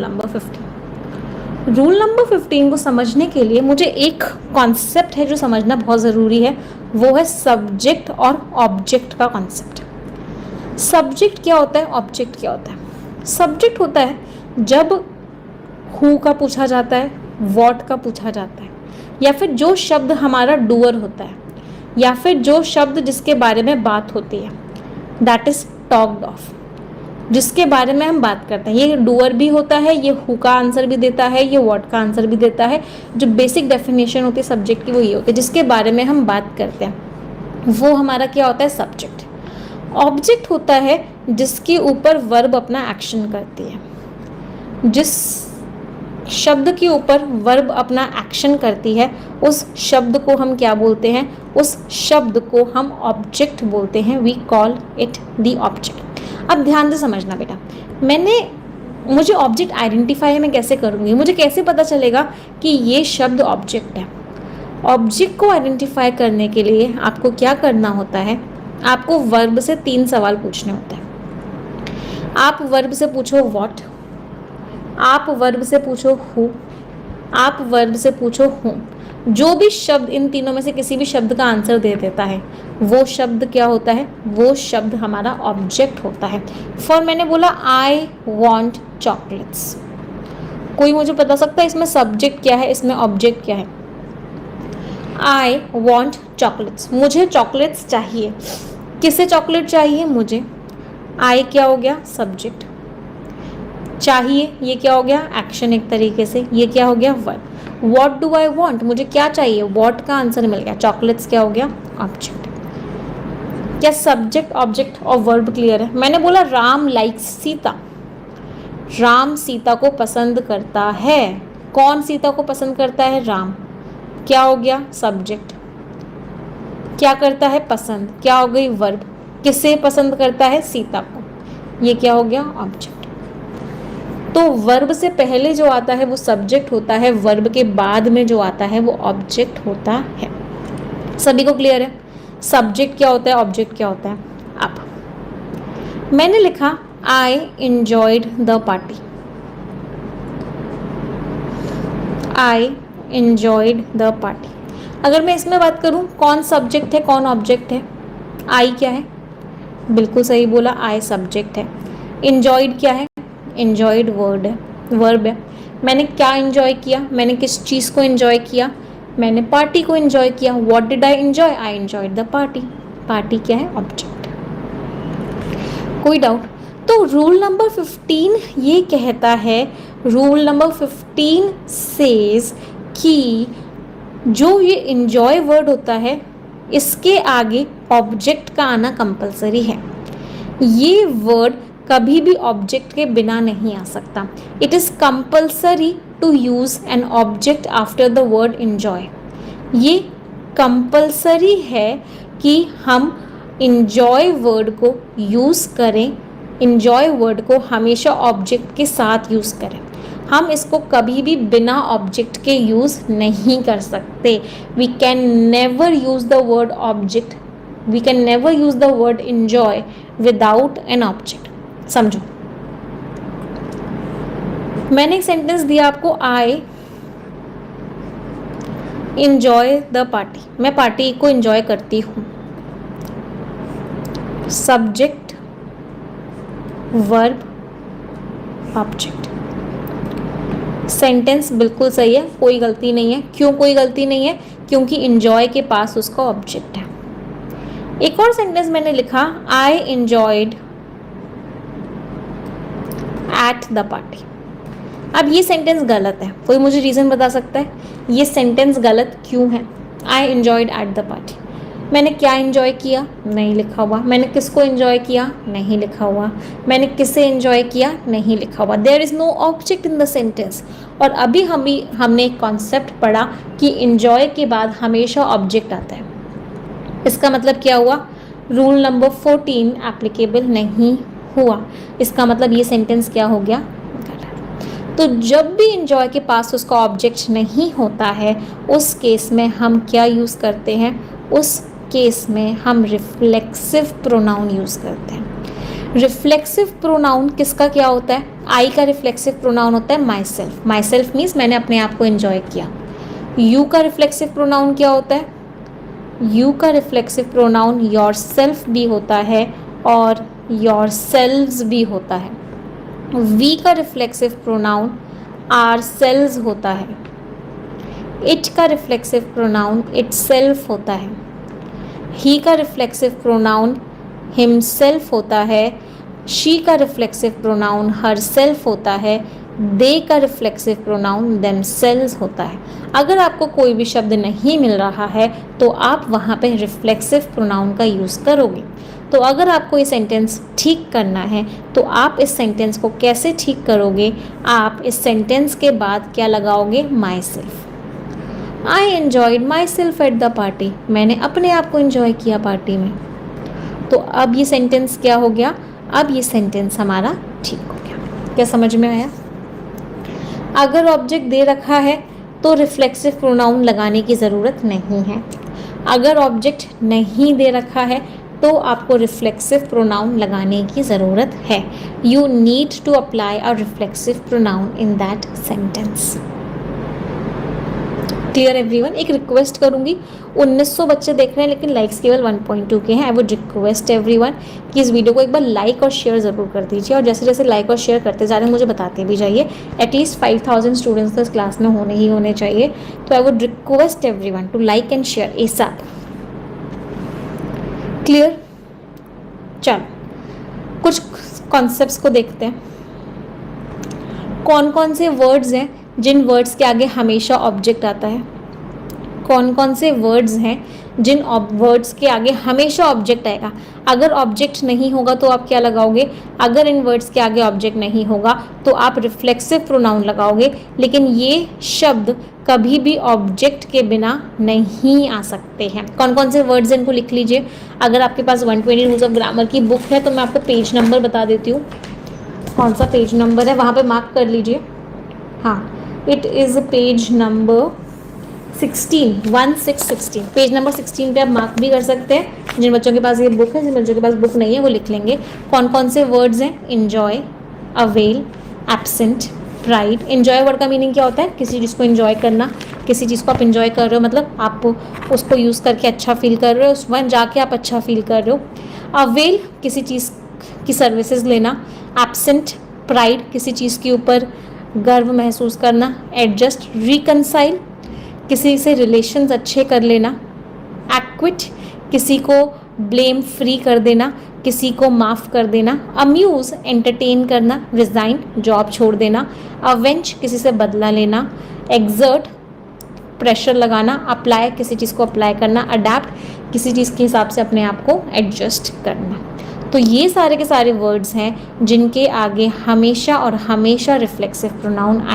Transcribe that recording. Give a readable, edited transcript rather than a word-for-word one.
Number 15। Rule number 15 को समझने के लिए मुझे एक कॉन्सेप्ट है जो समझना बहुत ज़रूरी है, वो है सब्जेक्ट और ऑब्जेक्ट का कॉन्सेप्ट। सब्जेक्ट क्या होता है, ऑब्जेक्ट क्या होता है? सब्जेक्ट होता है जब हु का पूछा जाता है, व्हाट का पूछा जाता है, या फिर जो शब्द हमारा डूअर होता है, या फिर जो शब्द जिसके बारे में बात होती है, दैट इज टॉक्ड ऑफ, जिसके बारे में हम बात करते हैं। ये डूअर भी होता है, ये हु का आंसर भी देता है, ये व्हाट का आंसर भी देता है। जो बेसिक डेफिनेशन होती है सब्जेक्ट की वो ये होती है, जिसके बारे में हम बात करते हैं वो हमारा क्या होता है, सब्जेक्ट। ऑब्जेक्ट होता है जिसके ऊपर वर्ब अपना एक्शन करती है। जिस शब्द के ऊपर वर्ब अपना एक्शन करती है उस शब्द को हम क्या बोलते हैं, उस शब्द को हम ऑब्जेक्ट बोलते हैं। We call it the object. अब ध्यान से समझना बेटा, मुझे ऑब्जेक्ट आइडेंटिफाई मैं कैसे करूँगी, मुझे कैसे पता चलेगा कि ये शब्द ऑब्जेक्ट है? ऑब्जेक्ट को आइडेंटिफाई करने के लिए आपको क्या करना होता है, आपको वर्ब से 3 सवाल पूछने होते हैं। आप वर्ब से पूछो व्हाट, आप वर्ब से पूछो हु, आप वर्ब से पूछो हूम। जो भी शब्द इन तीनों में से किसी भी शब्द का आंसर दे देता है वो शब्द क्या होता है, वो शब्द हमारा ऑब्जेक्ट होता है। फॉर मैंने बोला आई वॉन्ट चॉकलेट्स, कोई मुझे बता सकता है इसमें सब्जेक्ट क्या है, इसमें ऑब्जेक्ट क्या है? आई वॉन्ट चॉकलेट्स, मुझे चॉकलेट्स चाहिए। किसे चॉकलेट चाहिए? मुझे। आई क्या हो गया, सब्जेक्ट। चाहिए ये क्या हो गया, एक्शन एक तरीके से, ये क्या हो गया, verb. What do I want, मुझे क्या चाहिए, व्हाट का आंसर मिल गया। चॉकलेट्स क्या हो गया, ऑब्जेक्ट। क्या सब्जेक्ट ऑब्जेक्ट और वर्ब क्लियर है? मैंने बोला राम लाइक्स सीता, राम सीता को पसंद करता है। कौन सीता को पसंद करता है, राम। क्या हो गया, सब्जेक्ट। क्या करता है, पसंद, क्या हो गई, वर्ब। किसे पसंद करता है, सीता को, ये क्या हो गया, ऑब्जेक्ट। तो वर्ब से पहले जो आता है वो सब्जेक्ट होता है, वर्ब के बाद में जो आता है वो ऑब्जेक्ट होता है। सभी को क्लियर है? सब्जेक्ट क्या होता है, ऑब्जेक्ट क्या होता है? अब मैंने लिखा I enjoyed the party, I enjoyed the party. अगर मैं इसमें बात करूं कौन सब्जेक्ट है कौन ऑब्जेक्ट है? आई क्या है, बिल्कुल सही बोला, आई सब्जेक्ट है। एंजॉयड क्या है, एंजॉयड वर्ब है। मैंने क्या एंजॉय किया, मैंने किस चीज़ को एंजॉय किया, मैंने पार्टी को एंजॉय किया। What did I enjoy, I enjoyed the party. Party क्या है, ऑब्जेक्ट। कोई डाउट? तो रूल नंबर 15 ये कहता है, रूल नंबर 15 सेज कि जो ये एंजॉय वर्ड होता है इसके आगे ऑब्जेक्ट का आना कंपलसरी है। ये वर्ड कभी भी ऑब्जेक्ट के बिना नहीं आ सकता। It is compulsory to use an object after the word enjoy. ये कंपल्सरी है कि हम एंजॉय वर्ड को यूज़ करें, एंजॉय वर्ड को हमेशा ऑब्जेक्ट के साथ यूज़ करें। हम इसको कभी भी बिना ऑब्जेक्ट के यूज़ नहीं कर सकते। We can never use the word object, we can never use the word enjoy without an object. समझो, मैंने एक सेंटेंस दिया आपको, आई एंजॉय द पार्टी, मैं पार्टी को एंजॉय करती हूँ। Subject, verb, object. सेंटेंस बिल्कुल सही है, कोई गलती नहीं है। क्यों कोई गलती नहीं है? क्योंकि एंजॉय के पास उसका ऑब्जेक्ट है। एक और सेंटेंस मैंने लिखा, I enjoyed at the party. अब ये सेंटेंस गलत है, कोई मुझे रीज़न बता सकता है ये सेंटेंस गलत क्यों है? I enjoyed at the party, मैंने क्या एंजॉय किया, नहीं लिखा हुआ। मैंने किसको एंजॉय किया, नहीं लिखा हुआ। मैंने किसे एंजॉय किया, नहीं लिखा हुआ। There is no object in the sentence. और अभी हमने एक कॉन्सेप्ट पढ़ा कि एंजॉय के बाद हमेशा ऑब्जेक्ट आता है। इसका मतलब क्या हुआ? रूल नंबर 14 एप्लीकेबल नहीं हुआ। इसका मतलब ये सेंटेंस क्या हो गया, गलत। तो जब भी एंजॉय के पास उसका ऑब्जेक्ट नहीं होता है उस केस में हम क्या यूज़ करते हैं? उस केस में हम रिफ्लेक्सिव प्रोनाउन यूज़ करते हैं। रिफ्लेक्सिव प्रोनाउन किसका क्या होता है? आई का रिफ्लेक्सिव प्रोनाउन होता है my self. My self means मैंने अपने आप को एंजॉय किया. यू का रिफ्लेक्सिव प्रोनाउन क्या होता है? यू का रिफ्लेक्सिव प्रोनाउन योर सेल्फ भी होता है और योर सेल्व्स भी होता है. वी का रिफ्लेक्सिव प्रोनाउन आर सेल्व्स होता है. इट का रिफ्लेक्सिव प्रोनाउन इट सेल्फ होता है. ही का रिफ्लेक्सिव प्रोनाउन हिमसेल्फ होता है. शी का रिफ्लेक्सिव प्रोनाउन हर सेल्फ होता है. दे का रिफ्लेक्सिव प्रोनाउन देमसेल्व्स होता है. अगर आपको कोई भी शब्द नहीं मिल रहा है तो आप वहाँ पे रिफ्लेक्सिव प्रोनाउन का यूज़ करोगे. तो अगर आपको ये सेंटेंस ठीक करना है तो आप इस सेंटेंस को कैसे ठीक करोगे? आप इस सेंटेंस के बाद क्या लगाओगे? My self. I enjoyed my self at the party. मैंने अपने आप को एंजॉय किया पार्टी में. तो अब ये सेंटेंस क्या हो गया? अब ये सेंटेंस हमारा ठीक हो गया. क्या समझ में आया? अगर ऑब्जेक्ट दे रखा है तो रिफ्लेक्सिव प्रोनाउन लगाने की ज़रूरत नहीं है. अगर ऑब्जेक्ट नहीं दे रखा है तो आपको रिफ्लेक्सिव प्रोनाउन लगाने की ज़रूरत है. You need to apply a reflexive pronoun in that sentence. Clear everyone? एक रिक्वेस्ट करूंगी, 1900 बच्चे देख रहे हैं लेकिन लाइक्स केवल 1.2 के हैं. आई वुड रिक्वेस्ट एवरीवन कि इस वीडियो को एक बार लाइक और शेयर ज़रूर कर दीजिए. और जैसे जैसे लाइक और शेयर करते जा रहे हैं मुझे बताते भी जाइए. एटलीस्ट 5000 स्टूडेंट्स तो इस क्लास में होने ही होने चाहिए. तो I would request everyone to like and share ASAP. Clear? चलो कुछ कॉन्सेप्ट्स को देखते हैं. कौन कौन से वर्ड्स हैं जिन वर्ड्स के आगे हमेशा ऑब्जेक्ट आता है? कौन कौन से वर्ड्स हैं जिन वर्ड्स के आगे हमेशा ऑब्जेक्ट आएगा? अगर ऑब्जेक्ट नहीं होगा तो आप क्या लगाओगे? अगर इन वर्ड्स के आगे ऑब्जेक्ट नहीं होगा तो आप रिफ्लेक्सिव प्रोनाउन लगाओगे. लेकिन ये शब्द कभी भी ऑब्जेक्ट के बिना नहीं आ सकते हैं. कौन कौन से वर्ड्स हैं इनको लिख लीजिए. अगर आपके पास 120 रूल्स ऑफ ग्रामर की बुक है तो मैं आपको पेज नंबर बता देती हूँ. कौन सा पेज नंबर है वहाँ पे मार्क कर लीजिए. हाँ, it is page number 16 page number 16 पे आप मार्क भी कर सकते हैं. जिन बच्चों के पास ये बुक है, जिन बच्चों के पास बुक नहीं है वो लिख लेंगे. कौन कौन से वर्ड्स हैं? Enjoy, avail, absent, pride. Enjoy word का मीनिंग क्या होता है? किसी चीज़ को इंजॉय करना. किसी चीज़ को आप इंजॉय कर रहे हो मतलब आप उसको यूज़ करके अच्छा फील कर रहे हो, उस वहाँ जाके आप अच्छा फील कर रहे हो. अवेल किसी चीज़ की सर्विसेज लेना. एब्सेंट, प्राइड किसी चीज़ के ऊपर गर्व महसूस करना. एडजस्ट, रिकनसाइल किसी से रिलेशंस अच्छे कर लेना. एक्विट किसी को ब्लेम फ्री कर देना, किसी को माफ़ कर देना. अम्यूज़ एंटरटेन करना. रिज़ाइन जॉब छोड़ देना. अवेंज किसी से बदला लेना. एग्जर्ट प्रेशर लगाना. अप्लाई किसी चीज़ को अप्लाई करना. अडेप्ट किसी चीज़ के हिसाब से अपने आप को एडजस्ट करना. तो ये सारे के सारे वर्ड्स हैं जिनके आगे हमेशा और हमेशा रिफ्लेक्सिव प्रोनाउन